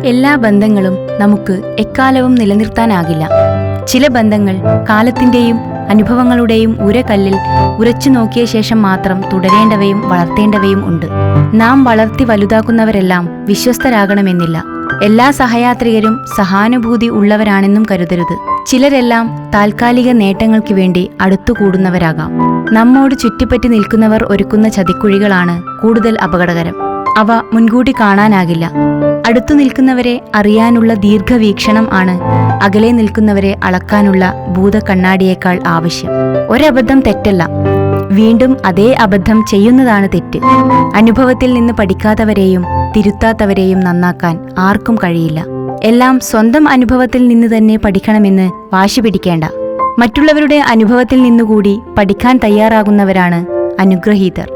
എല്ലാ ബന്ധങ്ങളും നമുക്ക് എക്കാലവും നിലനിർത്താനാകില്ല. ചില ബന്ധങ്ങൾ കാലത്തിന്റെയും അനുഭവങ്ങളുടെയും ഉരകല്ലിൽ ഉരച്ചു നോക്കിയ ശേഷം മാത്രം തുടരേണ്ടവയും വളർത്തേണ്ടവയും ഉണ്ട്. നാം വളർത്തി വലുതാക്കുന്നവരെല്ലാം വിശ്വസ്തരാകണമെന്നില്ല. എല്ലാ സഹയാത്രികരും സഹാനുഭൂതി ഉള്ളവരാണെന്നും കരുതരുത്. ചിലരെല്ലാം താൽക്കാലിക നേട്ടങ്ങൾക്ക് വേണ്ടി അടുത്തുകൂടുന്നവരാകാം. നമ്മോട് ചുറ്റിപ്പറ്റി നിൽക്കുന്നവർ ഒരുക്കുന്ന ചതിക്കുഴികളാണ് കൂടുതൽ അപകടകരം. അവ മുൻകൂട്ടി കാണാനാകില്ല. അടുത്തു നിൽക്കുന്നവരെ അറിയാനുള്ള ദീർഘവീക്ഷണം ആണ് അകലെ നിൽക്കുന്നവരെ അളക്കാനുള്ള ഭൂതക്കണ്ണാടിയേക്കാൾ ആവശ്യം. ഒരബദ്ധം തെറ്റല്ല, വീണ്ടും അതേ അബദ്ധം ചെയ്യുന്നതാണ് തെറ്റ്. അനുഭവത്തിൽ നിന്ന് പഠിക്കാത്തവരെയും തിരുത്താത്തവരെയും നന്നാക്കാൻ ആർക്കും കഴിയില്ല. എല്ലാം സ്വന്തം അനുഭവത്തിൽ നിന്ന് തന്നെ പഠിക്കണമെന്ന് വാശി പിടിക്കേണ്ട. മറ്റുള്ളവരുടെ അനുഭവത്തിൽ നിന്നുകൂടി പഠിക്കാൻ തയ്യാറാകുന്നവരാണ് അനുഗ്രഹീതർ.